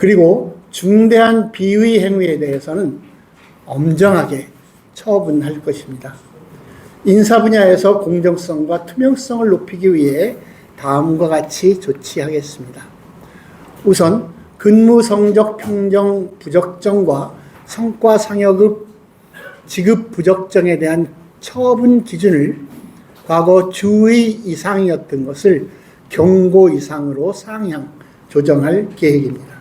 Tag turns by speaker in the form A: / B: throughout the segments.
A: 그리고 중대한 비위 행위에 대해서는 엄정하게 처분할 것입니다. 인사 분야에서 공정성과 투명성을 높이기 위해 다음과 같이 조치하겠습니다. 우선 근무 성적 평정 부적정과 성과 상여급 지급 부적정에 대한 처분 기준을 과거 주의 이상이었던 것을 경고 이상으로 상향 조정할 계획입니다.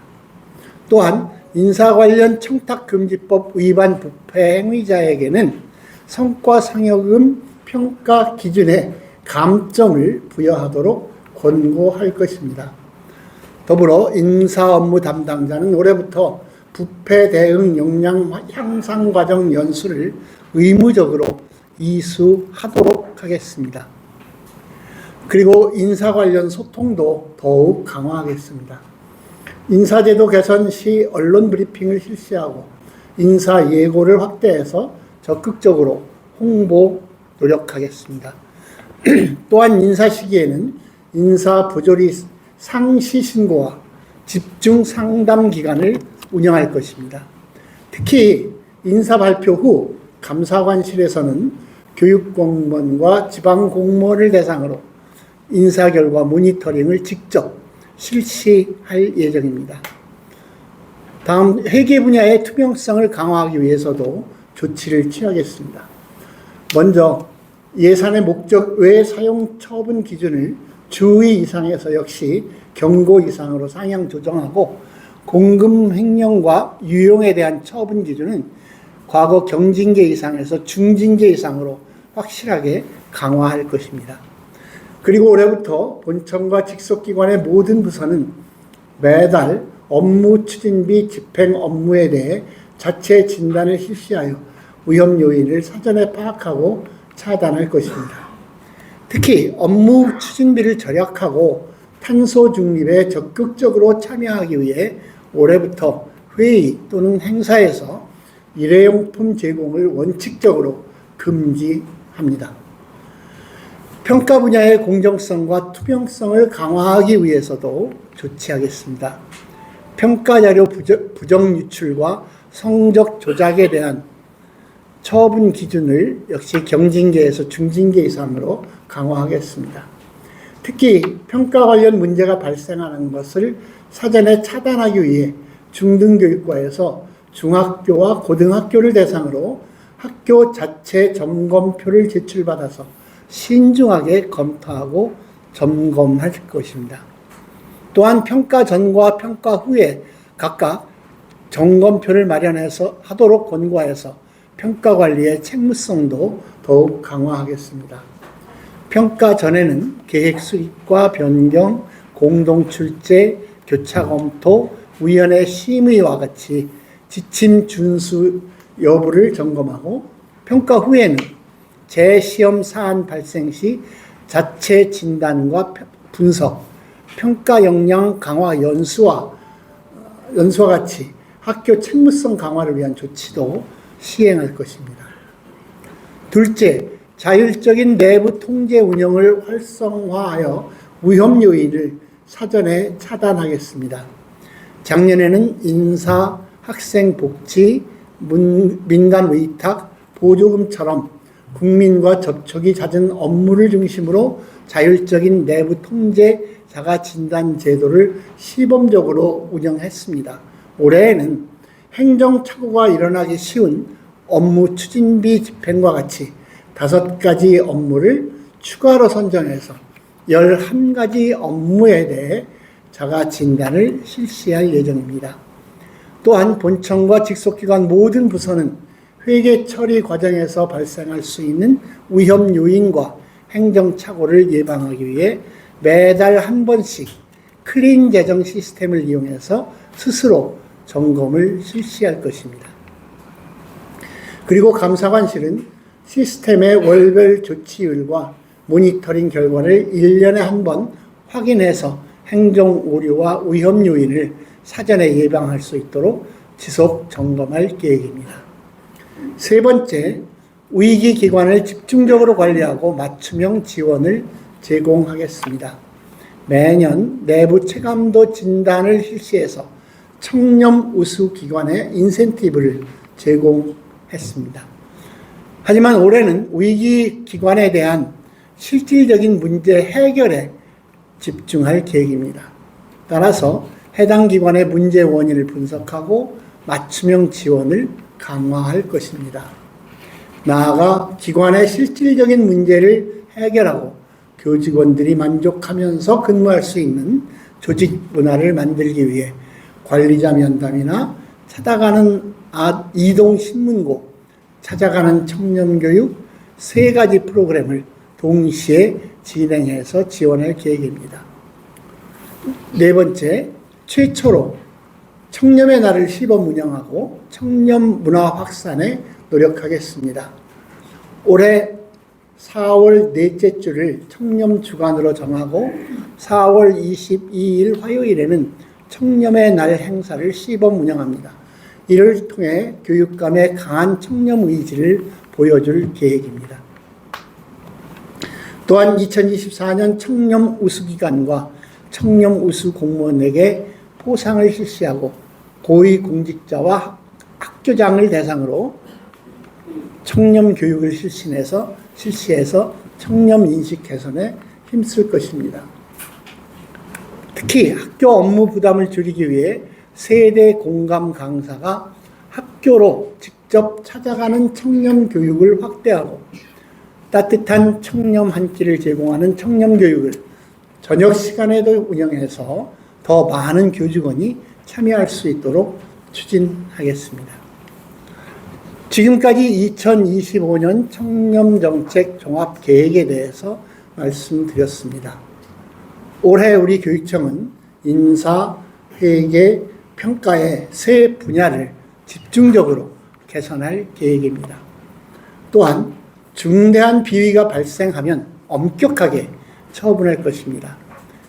A: 또한 인사 관련 청탁금지법 위반 부패 행위자에게는 성과 상여금 평가 기준에 감점을 부여하도록 권고할 것입니다. 더불어 인사 업무 담당자는 올해부터 부패 대응 역량 향상 과정 연수를 의무적으로 이수하도록 하겠습니다. 그리고 인사 관련 소통도 더욱 강화하겠습니다. 인사제도 개선 시 언론 브리핑을 실시하고 인사 예고를 확대해서 적극적으로 홍보 노력하겠습니다. 또한 인사 시기에는 인사 부조리 상시 신고와 집중 상담 기간을 운영할 것입니다. 특히 인사 발표 후 감사관실에서는 교육공무원과 지방공무원을 대상으로 인사 결과 모니터링을 직접 실시할 예정입니다. 다음 회계 분야의 투명성을 강화하기 위해서도 조치를 취하겠습니다. 먼저 예산의 목적 외 사용 처분 기준을 주의 이상에서 역시 경고 이상으로 상향 조정하고 공금 횡령과 유용에 대한 처분 기준은 과거 경징계 이상에서 중징계 이상으로 확실하게 강화할 것입니다. 그리고 올해부터 본청과 직속기관의 모든 부서는 매달 업무 추진비 집행 업무에 대해 자체 진단을 실시하여 위험 요인을 사전에 파악하고 차단할 것입니다. 특히 업무 추진비를 절약하고 탄소 중립에 적극적으로 참여하기 위해 올해부터 회의 또는 행사에서 일회용품 제공을 원칙적으로 금지합니다. 평가 분야의 공정성과 투명성을 강화하기 위해서도 조치하겠습니다. 평가 자료 부정 유출과 성적 조작에 대한 처분 기준을 역시 경징계에서 중징계 이상으로 강화하겠습니다. 특히 평가 관련 문제가 발생하는 것을 사전에 차단하기 위해 중등교육과에서 중학교와 고등학교를 대상으로 학교 자체 점검표를 제출받아서 신중하게 검토하고 점검할 것입니다. 또한 평가 전과 평가 후에 각각 점검표를 마련해서 하도록 권고하여서 평가 관리의 책무성도 더욱 강화하겠습니다. 평가 전에는 계획 수립과 변경, 공동 출제, 교차 검토, 위원회 심의와 같이 지침 준수 여부를 점검하고 평가 후에는 재시험 사안 발생 시 자체 진단과 분석, 평가 역량 강화 연수와 같이 학교 책무성 강화를 위한 조치도 시행할 것입니다. 둘째, 자율적인 내부 통제 운영을 활성화하여 위험 요인을 사전에 차단하겠습니다. 작년에는 인사, 학생 복지, 민간 위탁, 보조금처럼 국민과 접촉이 잦은 업무를 중심으로 자율적인 내부 통제 자가 진단 제도를 시범적으로 운영했습니다. 올해에는 행정착오가 일어나기 쉬운 업무 추진비 집행과 같이 5가지 업무를 추가로 선정해서 11가지 업무에 대해 자가 진단을 실시할 예정입니다. 또한 본청과 직속기관 모든 부서는 회계 처리 과정에서 발생할 수 있는 위험 요인과 행정착오를 예방하기 위해 매달 한 번씩 클린 재정 시스템을 이용해서 스스로 점검을 실시할 것입니다. 그리고 감사관실은 시스템의 월별 조치율과 모니터링 결과를 1년에 한 번 확인해서 행정 오류와 위험 요인을 사전에 예방할 수 있도록 지속 점검할 계획입니다. 세 번째, 위기 기관을 집중적으로 관리하고 맞춤형 지원을 제공하겠습니다. 매년 내부 체감도 진단을 실시해서 청렴 우수 기관에 인센티브를 제공했습니다. 하지만 올해는 위기 기관에 대한 실질적인 문제 해결에 집중할 계획입니다. 따라서 해당 기관의 문제 원인을 분석하고 맞춤형 지원을 강화할 것입니다. 나아가 기관의 실질적인 문제를 해결하고 교직원들이 만족하면서 근무할 수 있는 조직 문화를 만들기 위해 관리자 면담이나 찾아가는 이동 신문고, 찾아가는 청렴교육 3가지 프로그램을 동시에 진행해서 지원할 계획입니다. 4번째, 최초로 청렴의 날을 시범 운영하고 청렴 문화 확산에 노력하겠습니다. 올해 4월 넷째 주를 청렴 주간으로 정하고 4월 22일 화요일에는 청렴의 날 행사를 시범 운영합니다. 이를 통해 교육감의 강한 청렴 의지를 보여줄 계획입니다. 또한 2024년 청렴 우수기관과 청렴 우수 공무원에게 포상을 실시하고 고위공직자와 학교장을 대상으로 청렴 교육을 실시해서 청렴 인식 개선에 힘쓸 것입니다. 특히 학교 업무 부담을 줄이기 위해 세대 공감 강사가 학교로 직접 찾아가는 청렴 교육을 확대하고 따뜻한 청렴 한 끼를 제공하는 청렴 교육을 저녁 시간에도 운영해서 더 많은 교직원이 참여할 수 있도록 추진하겠습니다. 지금까지 2025년 청렴정책 종합계획에 대해서 말씀드렸습니다. 올해 우리 교육청은 인사, 회계, 평가의 3 분야를 집중적으로 개선할 계획입니다. 또한 중대한 비위가 발생하면 엄격하게 처분할 것입니다.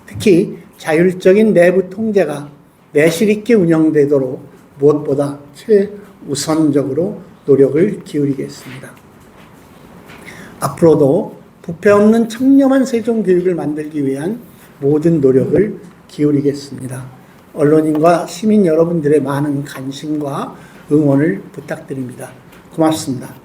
A: 특히 자율적인 내부 통제가 내실 있게 운영되도록 무엇보다 최우선적으로 노력을 기울이겠습니다. 앞으로도 부패 없는 청렴한 세종교육을 만들기 위한 모든 노력을 기울이겠습니다. 언론인과 시민 여러분들의 많은 관심과 응원을 부탁드립니다. 고맙습니다.